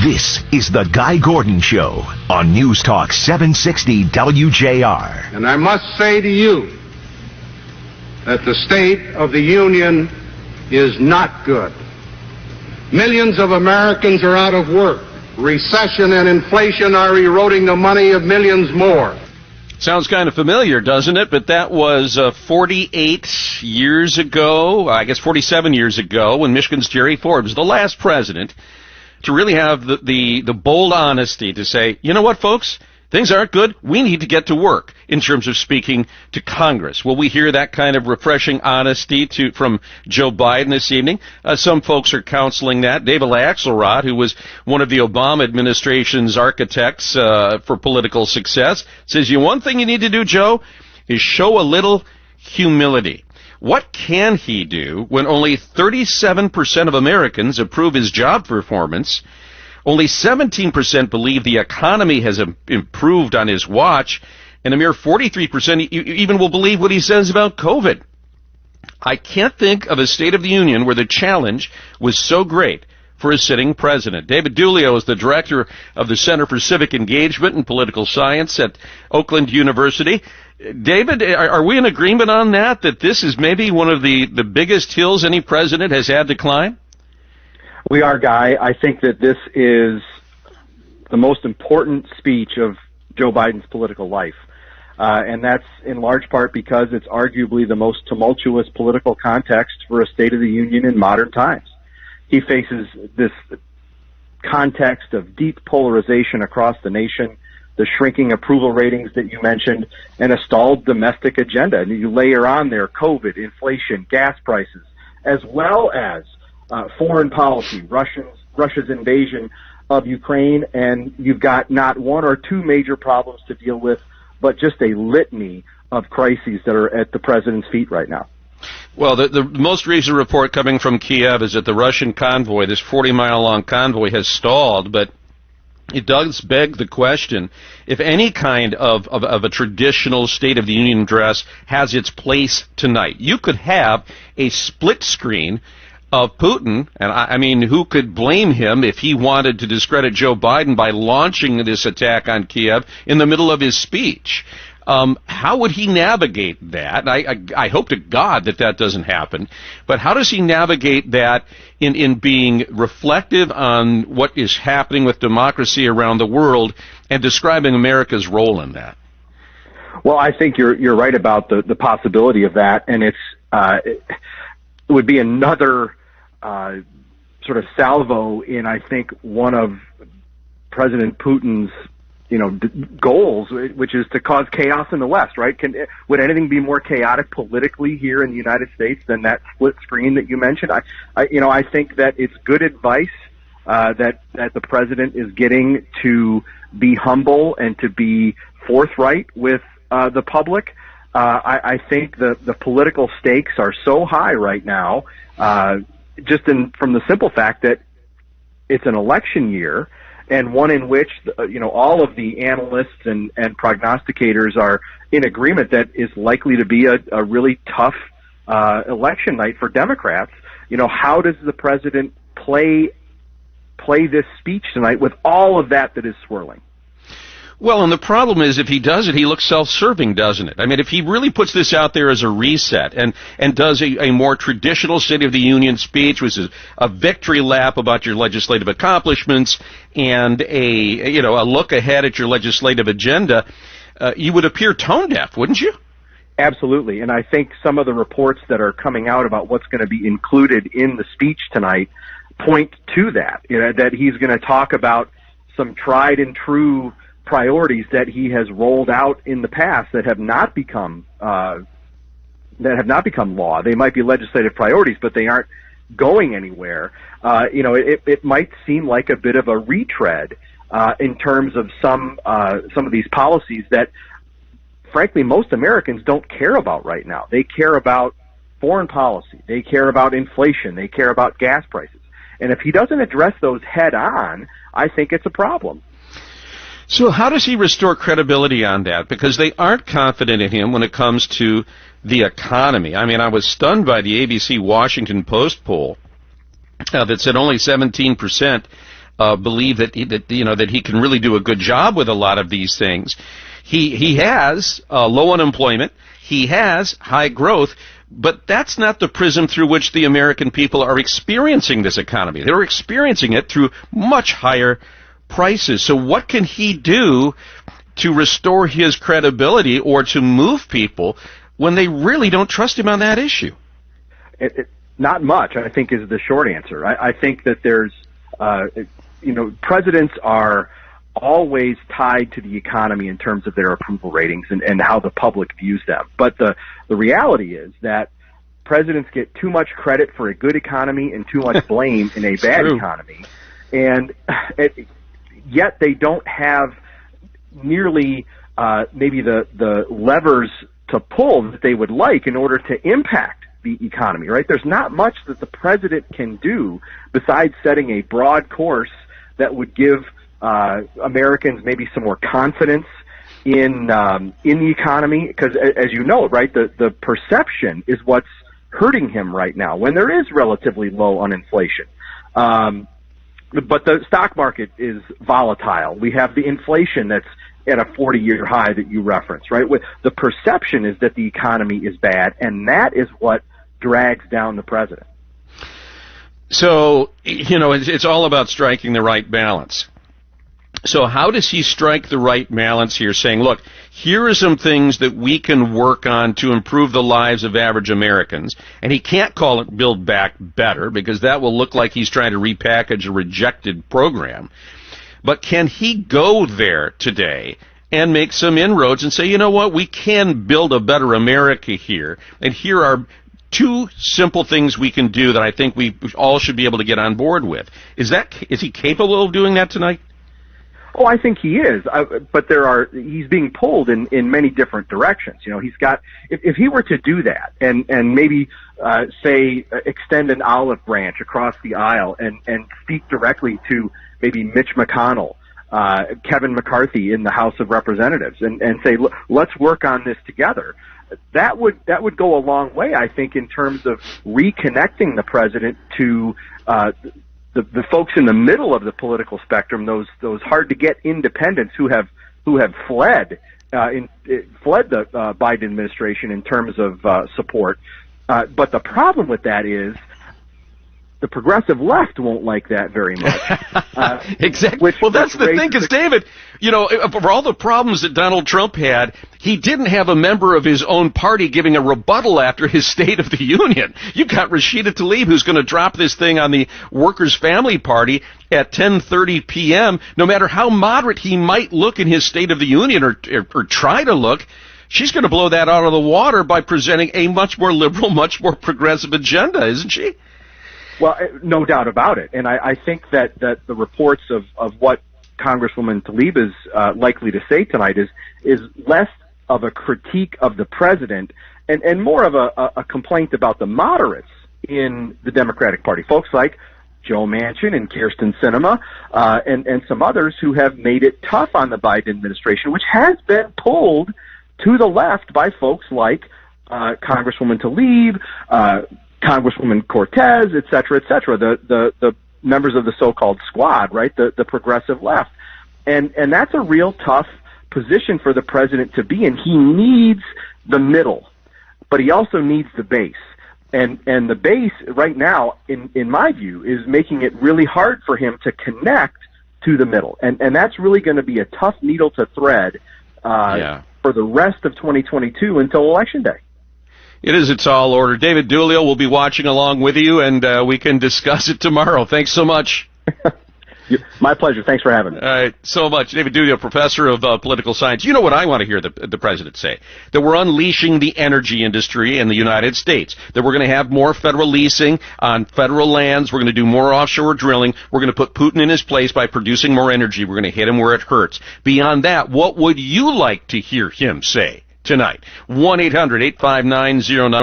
This is the Guy Gordon Show on News Talk 760 WJR. And I must say to you that the state of the union is not good. Millions of Americans are out of work. Recession and inflation are eroding the money of millions more. Sounds kind of familiar, doesn't it? But that was 48 years ago, I guess 47 years ago, when Michigan's Jerry Ford was the last president to really have the bold honesty to say, you know what, folks? Things aren't good. We need to get to work in terms of speaking to Congress. Will we hear that kind of refreshing honesty from Joe Biden this evening? Some folks are counseling that. David Axelrod, who was one of the Obama administration's architects for political success, says, one thing you need to do, Joe, is show a little humility. What can he do when only 37% of Americans approve his job performance? Only 17% believe the economy has improved on his watch, and a mere 43% even will believe what he says about COVID. I can't think of a State of the Union where the challenge was so great for a sitting president. David Dulio is the director of the Center for Civic Engagement and Political Science at Oakland University. David, are we in agreement on that this is maybe one of the biggest hills any president has had to climb? We are, Guy. I think that this is the most important speech of Joe Biden's political life. And that's in large part because it's arguably the most tumultuous political context for a State of the Union in modern times. He faces this context of deep polarization across the nation, the shrinking approval ratings that you mentioned, and a stalled domestic agenda. And you layer on there COVID, inflation, gas prices, as well as foreign policy, Russia's invasion of Ukraine, and you've got not one or two major problems to deal with, but just a litany of crises that are at the president's feet right now. Well, the most recent report coming from Kiev is that the Russian convoy, this 40-mile-long convoy, has stalled, but it does beg the question if any kind of a traditional State of the Union address has its place tonight. You could have a split screen of Putin, and I mean, who could blame him if he wanted to discredit Joe Biden by launching this attack on Kiev in the middle of his speech? How would he navigate that? I hope to God that doesn't happen, but how does he navigate that in being reflective on what is happening with democracy around the world and describing America's role in that? Well, I think you're right about the possibility of that, and it would be another sort of salvo in, I think, one of President Putin's goals, which is to cause chaos in the West, right? Would anything be more chaotic politically here in the United States than that split screen that you mentioned? I think that it's good advice that the president is getting to be humble and to be forthright with the public. I think the political stakes are so high right now, from the simple fact that it's an election year, and one in which all of the analysts and prognosticators are in agreement that is likely to be a really tough election night for Democrats. How does the president play this speech tonight with all of that is swirling? Well, and the problem is if he does it, he looks self-serving, doesn't it? I mean, if he really puts this out there as a reset and does a more traditional State of the Union speech, which is a victory lap about your legislative accomplishments and a look ahead at your legislative agenda, you would appear tone deaf, wouldn't you? Absolutely. And I think some of the reports that are coming out about what's going to be included in the speech tonight point to that, that he's going to talk about some tried and true priorities that he has rolled out in the past that have not become law. They might be legislative priorities, but they aren't going anywhere. It might seem like a bit of a retread in terms of some of these policies that, frankly, most Americans don't care about right now. They care about foreign policy. They care about inflation. They care about gas prices. And if he doesn't address those head on, I think it's a problem. So how does he restore credibility on that? Because they aren't confident in him when it comes to the economy. I mean, I was stunned by the ABC Washington Post poll that said only 17% believe that he can really do a good job with a lot of these things. He has low unemployment. He has high growth. But that's not the prism through which the American people are experiencing this economy. They're experiencing it through much higher prices. So what can he do to restore his credibility or to move people when they really don't trust him on that issue? Not much, I think, is the short answer. I think that there's, presidents are always tied to the economy in terms of their approval ratings and how the public views them. But the reality is that presidents get too much credit for a good economy and too much blame in a bad economy. And yet they don't have nearly maybe the levers to pull that they would like in order to impact the economy, right? There's not much that the president can do besides setting a broad course that would give Americans maybe some more confidence in the economy, because as you know, right, the perception is what's hurting him right now when there is relatively low uninflation. But the stock market is volatile. We have the inflation that's at a 40-year high that you referenced, right? The perception is that the economy is bad, and that is what drags down the president. So, it's all about striking the right balance. So how does he strike the right balance here, saying, look, here are some things that we can work on to improve the lives of average Americans, and he can't call it Build Back Better because that will look like he's trying to repackage a rejected program. But can he go there today and make some inroads and say, you know what, we can build a better America here, and here are two simple things we can do that I think we all should be able to get on board with. Is he capable of doing that tonight? Oh, I think he is, but he's being pulled in many different directions. He's got, if he were to do that and maybe, say, extend an olive branch across the aisle and speak directly to maybe Mitch McConnell, Kevin McCarthy in the House of Representatives and say, let's work on this together. That would go a long way, I think, in terms of reconnecting the president to, the folks in the middle of the political spectrum, those hard to get independents who have fled the Biden administration in terms of support. But the problem with that is the progressive left won't like that very much. Exactly. Well, that's the thing, because David, for all the problems that Donald Trump had, he didn't have a member of his own party giving a rebuttal after his State of the Union. You've got Rashida Tlaib, who's going to drop this thing on the Workers' Family Party at 10:30 p.m. No matter how moderate he might look in his State of the Union or try to look, she's going to blow that out of the water by presenting a much more liberal, much more progressive agenda, isn't she? Well, no doubt about it. And I think that the reports of what Congresswoman Tlaib is likely to say tonight is less of a critique of the president and more of a complaint about the moderates in the Democratic Party. Folks like Joe Manchin and Kyrsten Sinema and some others who have made it tough on the Biden administration, which has been pulled to the left by folks like Congresswoman Tlaib, Congresswoman Cortez, et cetera, the members of the so-called squad, right, the progressive left. And that's a real tough position for the president to be in. He needs the middle, but he also needs the base. And the base right now, in my view, is making it really hard for him to connect to the middle. And that's really going to be a tough needle to thread for the rest of 2022 until Election Day. It is a tall order. David Doolio will be watching along with you, and we can discuss it tomorrow. Thanks so much. My pleasure. Thanks for having me. All right, so much. David Doolio, professor of political science. You know what I want to hear the president say? That we're unleashing the energy industry in the United States. That we're going to have more federal leasing on federal lands. We're going to do more offshore drilling. We're going to put Putin in his place by producing more energy. We're going to hit him where it hurts. Beyond that, what would you like to hear him say tonight? 1-800-859-09.